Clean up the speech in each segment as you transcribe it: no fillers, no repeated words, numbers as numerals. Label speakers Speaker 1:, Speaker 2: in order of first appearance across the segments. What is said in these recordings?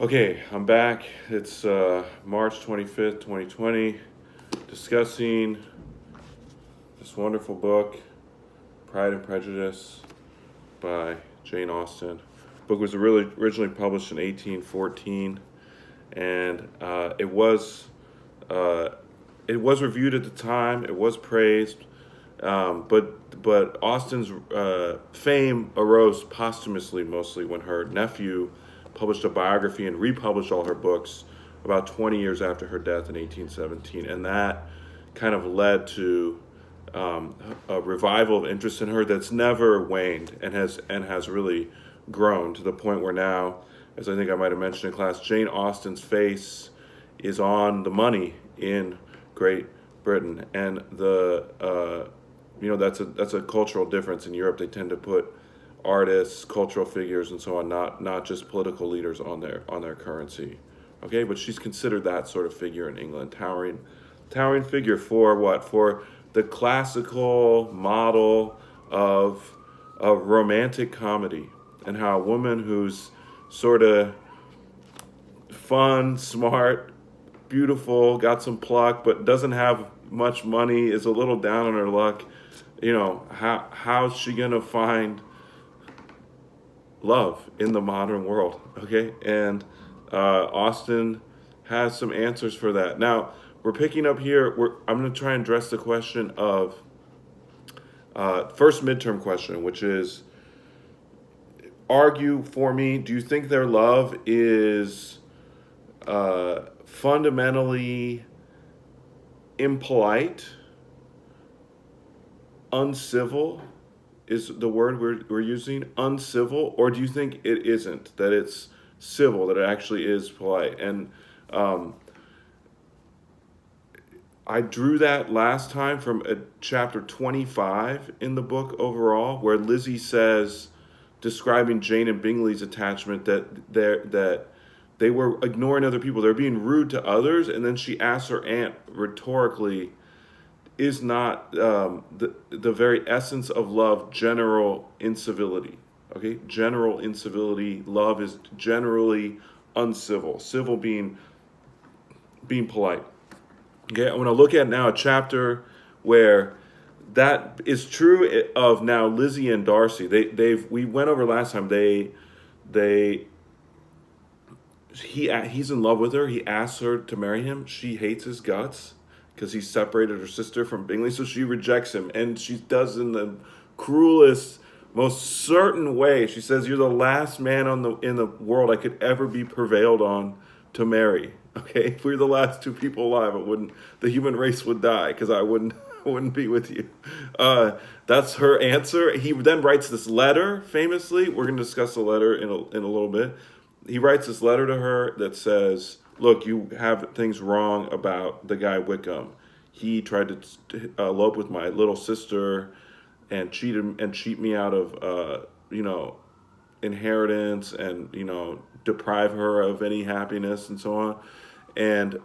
Speaker 1: Okay, I'm back. It's March 25th, 2020, discussing this wonderful book, Pride and Prejudice by Jane Austen. The book was originally published in 1814, and uh, it was reviewed at the time. It was praised, but Austen's fame arose posthumously, mostly when her nephew published a biography and republished all her books about 20 years after her death in 1817, and that kind of led to a revival of interest in her that's never waned and has really grown to the point where now, as I think I might have mentioned in class, Jane Austen's face is on the money in Great Britain, and that's a cultural difference in Europe. They tend to put artists, cultural figures, and so on, not just political leaders on their currency. Okay, but she's considered that sort of figure in England, towering figure for what? For the classical model of romantic comedy, and how a woman who's sort of fun, smart, beautiful, got some pluck, but doesn't have much money, is a little down on her luck. How's she gonna find love in the modern world? Okay, and Austen has some answers for that. Now we're picking up here. I'm going to try and address the question of first midterm question, which is, argue for me. Do you think their love is fundamentally impolite, uncivil? Is the word we're using uncivil, or do you think it isn't? That it's civil, that it actually is polite? And I drew that last time from chapter 25 in the book overall, where Lizzie says, describing Jane and Bingley's attachment, that they were ignoring other people, they're being rude to others, and then she asks her aunt rhetorically, is not the very essence of love general incivility? Okay, general incivility. Love is generally uncivil. Civil being polite. Okay, I want to look at now a chapter where that is true of now Lizzie and Darcy. We went over last time. He's in love with her. He asks her to marry him. She hates his guts because he separated her sister from Bingley, so she rejects him, and she does in the cruelest, most certain way. She says, "You're the last man in the world I could ever be prevailed on to marry." Okay, if we were the last two people alive, the human race would die because I wouldn't be with you. That's her answer. He then writes this letter. Famously, we're going to discuss the letter in a little bit. He writes this letter to her that says, look, you have things wrong about the guy Wickham. He tried to elope with my little sister and cheat me out of inheritance, and deprive her of any happiness and so on. And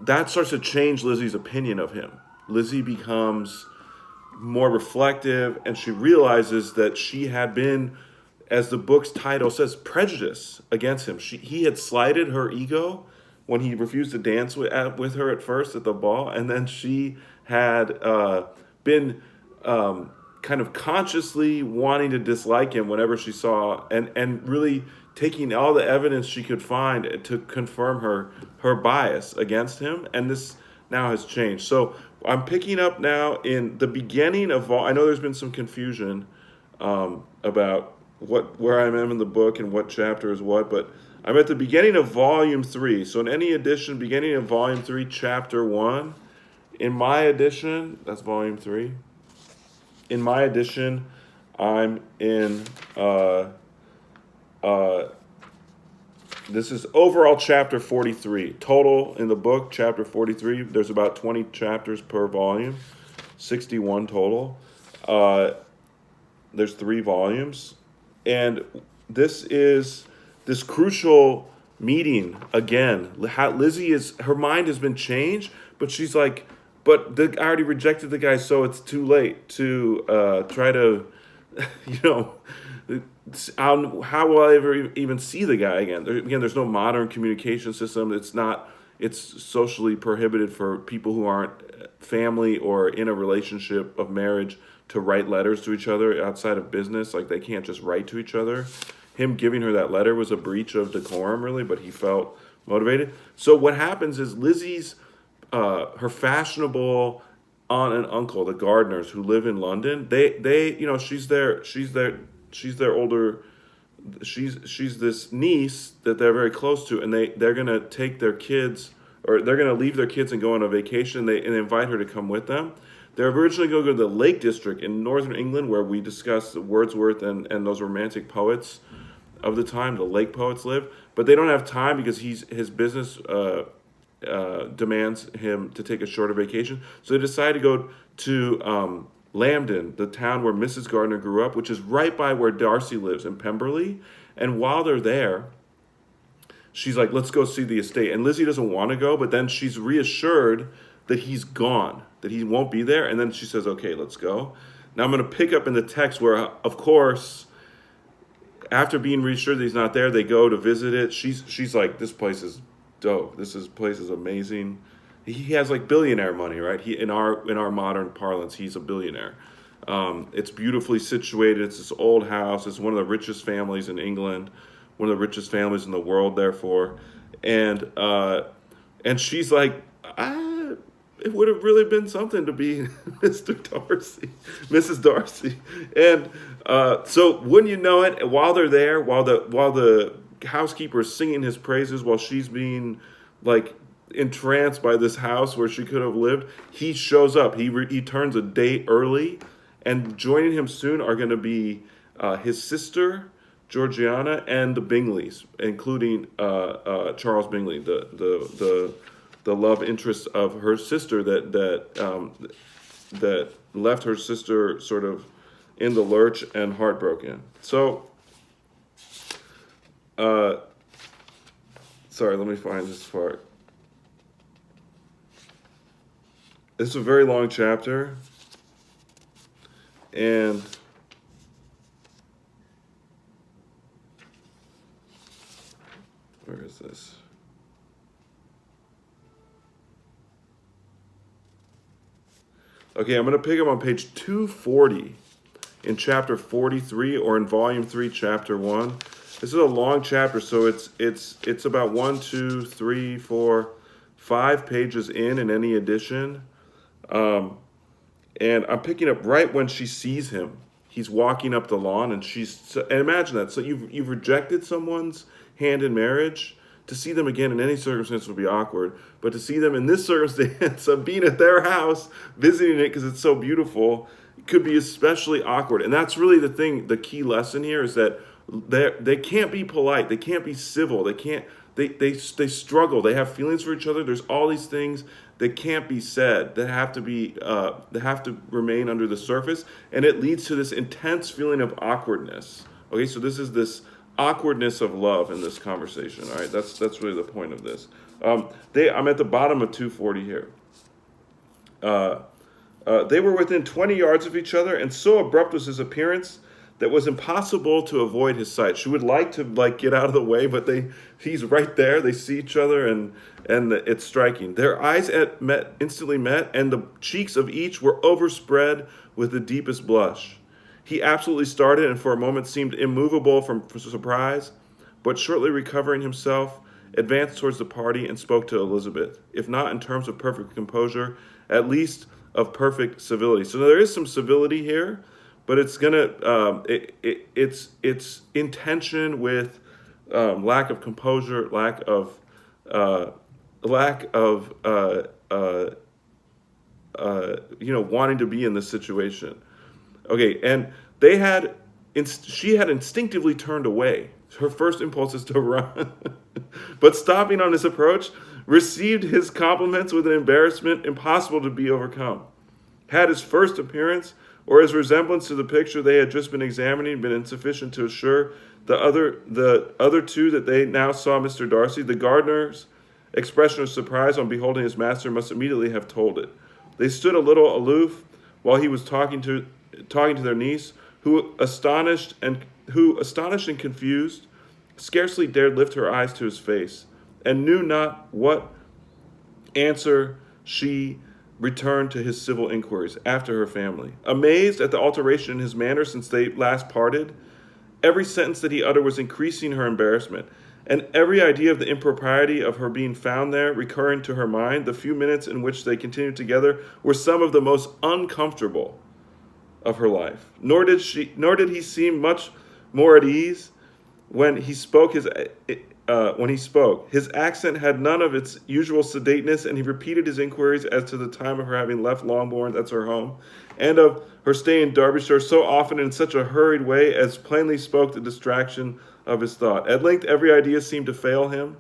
Speaker 1: that starts to change Lizzie's opinion of him. Lizzie becomes more reflective, and she realizes that she had been, as the book's title says, prejudice against him. He had slighted her ego when he refused to dance with her at first at the ball, and then she had been kind of consciously wanting to dislike him whenever she saw, and really taking all the evidence she could find to confirm her bias against him. And this now has changed. So I'm picking up now in the beginning of I know there's been some confusion about where I am in the book and what chapter is what, but I'm at the beginning of volume 3. So in any edition, beginning of volume 3, chapter 1. In my edition, that's volume 3. In my edition, I'm in this is overall chapter 43. Total in the book, chapter 43. There's about 20 chapters per volume, 61 total. There's 3 volumes. And this is this crucial meeting again. Lizzie her mind has been changed, but she's like, but I already rejected the guy, so it's too late to try to, How will I ever even see the guy again? Again, there's no modern communication system. It's socially prohibited for people who aren't family or in a relationship of marriage to write letters to each other outside of business. Like, they can't just write to each other. Him giving her that letter was a breach of decorum, really, but he felt motivated. So what happens is Lizzie's, her fashionable aunt and uncle, the Gardners, who live in London, she's their older, she's this niece that they're very close to, and they're gonna take their kids, or they're gonna leave their kids and go on a vacation. They invite her to come with them. They're originally going to go to the Lake District in northern England, where we discussed Wordsworth and those romantic poets of the time, the lake poets live. But they don't have time because his business demands him to take a shorter vacation. So they decide to go to Lambden, the town where Mrs. Gardner grew up, which is right by where Darcy lives in Pemberley. And while they're there, she's like, let's go see the estate. And Lizzie doesn't want to go, but then she's reassured that he's gone, that he won't be there. And then she says, okay, let's go. Now I'm going to pick up in the text where, of course, after being reassured that he's not there, they go to visit it. She's like, this place is dope. Place is amazing. He has like billionaire money, right? In our modern parlance, he's a billionaire. It's beautifully situated. It's this old house. It's one of the richest families in England, one of the richest families in the world, therefore. And she's like, it would have really been something to be Mrs. Darcy. And so wouldn't you know it, while they're there, while the housekeeper is singing his praises, while she's being like entranced by this house where she could have lived, he shows up. He turns a day early, and joining him soon are going to be his sister Georgiana and the Bingleys, including Charles Bingley, the love interest of her sister that left her sister sort of in the lurch and heartbroken. So, sorry, let me find this part. This is a very long chapter, and where is this? Okay, I'm going to pick up on page 240 in chapter 43, or in volume 3, chapter 1. This is a long chapter, so it's about 1, 2, 3, 4, 5 pages in any edition. And I'm picking up right when she sees him. He's walking up the lawn, and and imagine that. So you've rejected someone's hand in marriage. To see them again in any circumstance would be awkward, but to see them in this circumstance of being at their house, visiting it because it's so beautiful, could be especially awkward. And that's really the key lesson here is that they can't be polite, they can't be civil, they struggle, they have feelings for each other. There's all these things that can't be said, that have to remain under the surface, and it leads to this intense feeling of awkwardness. Okay, so this is this awkwardness of love in this conversation. All right, that's really the point of this. I'm at the bottom of 240 here. They were within 20 yards of each other, and so abrupt was his appearance that was impossible to avoid his sight. She would like to get out of the way, but he's right there. They see each other, and it's striking. Their eyes instantly met, and the cheeks of each were overspread with the deepest blush. He absolutely started, and for a moment seemed immovable from surprise, but shortly recovering himself, advanced towards the party and spoke to Elizabeth, if not in terms of perfect composure, at least of perfect civility. So there is some civility here, but it's it's in tension with lack of composure, lack of wanting to be in this situation. Okay, and she had instinctively turned away. Her first impulse is to run. But stopping on his approach, received his compliments with an embarrassment impossible to be overcome. Had his first appearance, or his resemblance to the picture they had just been examining, been insufficient to assure the other two that they now saw Mr. Darcy, the gardener's expression of surprise on beholding his master must immediately have told it. They stood a little aloof while he was talking to their niece, who astonished and confused, scarcely dared lift her eyes to his face, and knew not what answer she returned to his civil inquiries after her family. Amazed at the alteration in his manner since they last parted, every sentence that he uttered was increasing her embarrassment, and every idea of the impropriety of her being found there recurring to her mind. The few minutes in which they continued together were some of the most uncomfortable of her life. Nor did he seem much more at ease when he spoke. His accent had none of its usual sedateness, and he repeated his inquiries as to the time of her having left Longbourn, that's her home, and of her stay in Derbyshire so often in such a hurried way as plainly spoke the distraction of his thought. At length every idea seemed to fail him,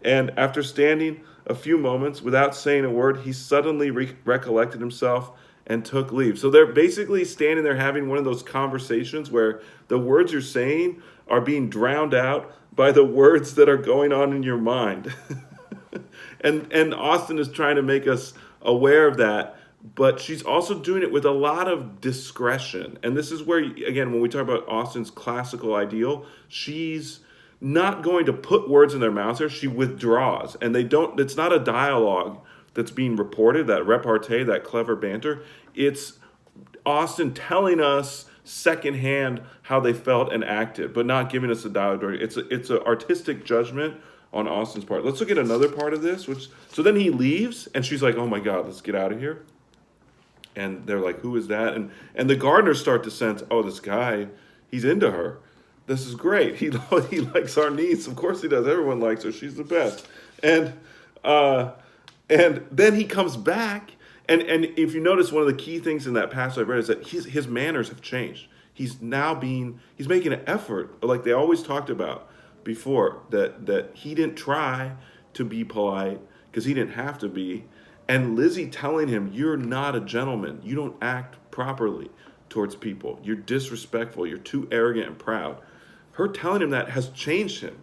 Speaker 1: and after standing a few moments without saying a word, he suddenly recollected himself and took leave. So they're basically standing there having one of those conversations where the words you're saying are being drowned out by the words that are going on in your mind. and Austen is trying to make us aware of that, but she's also doing it with a lot of discretion. And this is where, again, when we talk about Austen's classical ideal, she's not going to put words in their mouths here. She withdraws, and it's not a dialogue that's being reported, that repartee, that clever banter. It's Austen telling us secondhand how they felt and acted, but not giving us a dialogue. It's an artistic judgment on Austen's part. Let's look at another part of this. So then he leaves, and she's like, "Oh my God, let's get out of here." And they're like, "Who is that?" And the gardeners start to sense, "Oh, this guy, he's into her. This is great. He likes our niece. Of course he does. Everyone likes her. She's the best." And then he comes back, and if you notice, one of the key things in that passage I read is that his manners have changed. He's making an effort, like they always talked about before, that he didn't try to be polite because he didn't have to be. And Lizzie telling him, "You're not a gentleman. You don't act properly towards people. You're disrespectful. You're too arrogant and proud." Her telling him that has changed him.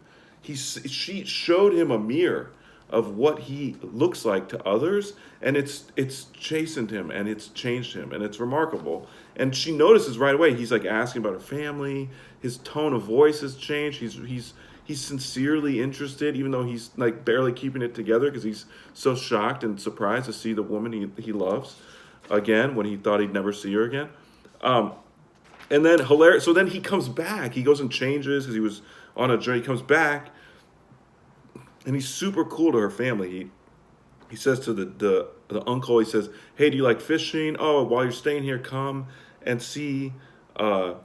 Speaker 1: She showed him a mirror of what he looks like to others, and it's chastened him, and it's changed him, and it's remarkable. And she notices right away, he's like asking about her family, his tone of voice has changed, he's sincerely interested, even though he's like barely keeping it together because he's so shocked and surprised to see the woman he loves again when he thought he'd never see her again. And then hilarious, so then he comes back, he goes and changes because he was on a journey, he comes back, and he's super cool to her family. He says to the uncle, he says, "Hey, do you like fishing? Oh, while you're staying here, come and see, come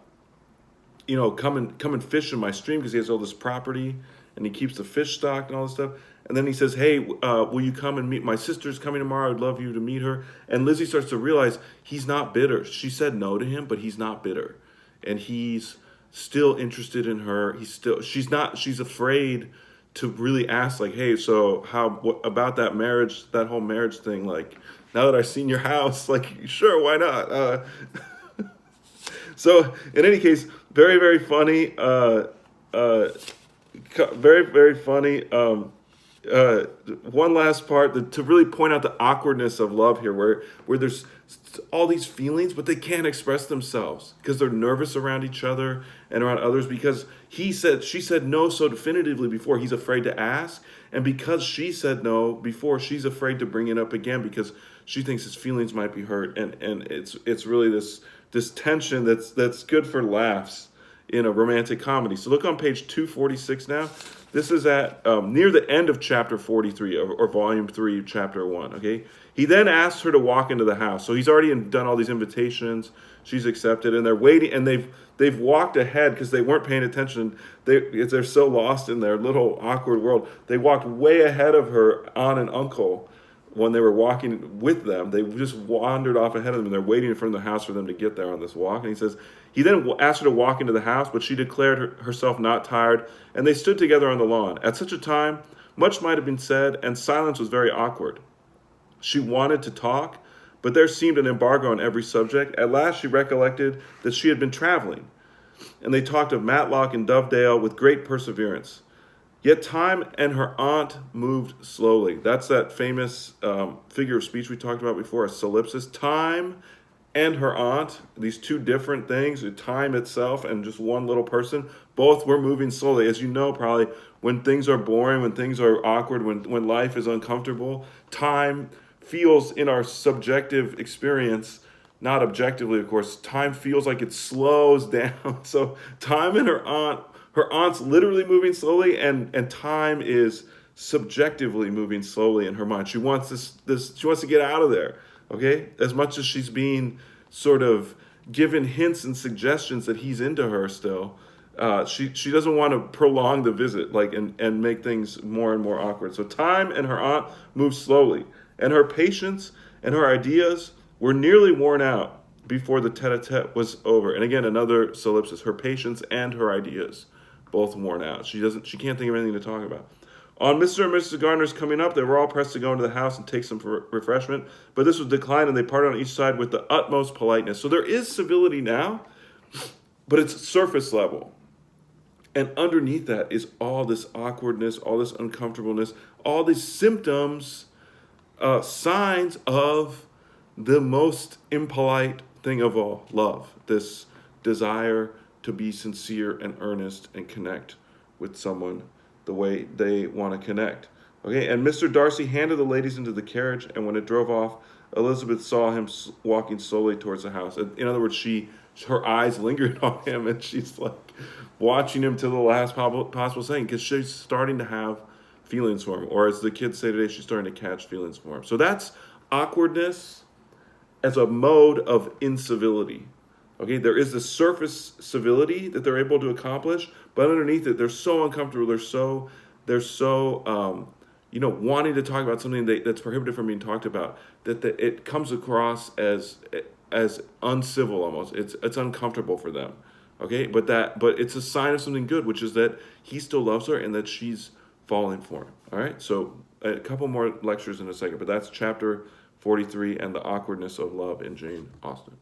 Speaker 1: and fish in my stream," because he has all this property, and he keeps the fish stock and all this stuff. And then he says, "Hey, will you come and meet, my sister's coming tomorrow. I'd love you to meet her." And Lizzie starts to realize he's not bitter. She said no to him, but he's not bitter. And he's still interested in her. She's afraid to really ask, like, "Hey, so what about that marriage, that whole marriage thing? Like, now that I've seen your house, like, sure, why not?" So in any case, very, very funny, very, very funny. One last part to really point out the awkwardness of love here, where there's all these feelings, but they can't express themselves because they're nervous around each other and around others, because she said no so definitively before, he's afraid to ask, and because she said no before, she's afraid to bring it up again because she thinks his feelings might be hurt, and it's really this tension that's good for laughs in a romantic comedy. So look on page 246 now. This is at near the end of chapter 43 or volume 3, chapter 1. Okay, he then asks her to walk into the house. So he's already done all these invitations. She's accepted, and they're waiting, and they've walked ahead because they weren't paying attention. They're so lost in their little awkward world. They walked way ahead of her aunt and uncle when they were walking with them. They just wandered off ahead of them, and they're waiting in front of the house for them to get there on this walk. And he says, he then asked her to walk into the house, but she declared herself not tired, and they stood together on the lawn. At such a time, much might have been said, and silence was very awkward. She wanted to talk, but there seemed an embargo on every subject. At last she recollected that she had been traveling, and they talked of Matlock and Dovedale with great perseverance. Yet time and her aunt moved slowly. That's that famous figure of speech we talked about before, a solipsis. Time and her aunt, these two different things, time itself and just one little person, both were moving slowly. As you know, probably when things are boring, when things are awkward, when life is uncomfortable, time feels in our subjective experience, not objectively, of course, time feels like it slows down. So time and her aunt's literally moving slowly, and time is subjectively moving slowly in her mind. She wants she wants to get out of there. Okay, as much as she's being sort of given hints and suggestions that he's into her still, she doesn't want to prolong the visit, like, and make things more and more awkward. So time and her aunt move slowly, and her patience and her ideas were nearly worn out before the tete-a-tete was over. And again, another solipsis: her patience and her ideas both worn out. She can't think of anything to talk about. On Mr. and Mrs. Gardner's coming up, they were all pressed to go into the house and take some refreshment, but this was declined, and they parted on each side with the utmost politeness. So there is civility now, but it's surface level. And underneath that is all this awkwardness, all this uncomfortableness, all these symptoms, signs of the most impolite thing of all, love. This desire to be sincere and earnest and connect with someone the way they want to connect. Okay, and Mr. Darcy handed the ladies into the carriage, and when it drove off, Elizabeth saw him walking slowly towards the house. In other words, her eyes lingered on him, and she's like watching him to the last possible second, because she's starting to have feelings for him, or as the kids say today, she's starting to catch feelings for him. So that's awkwardness as a mode of incivility. Okay, there is the surface civility that they're able to accomplish, but underneath it, they're so uncomfortable. They're so wanting to talk about something that's prohibited from being talked about. That it comes across as uncivil almost. It's uncomfortable for them. Okay, but it's a sign of something good, which is that he still loves her and that she's falling for him. All right, so a couple more lectures in a second, but that's chapter 43 and the awkwardness of love in Jane Austen.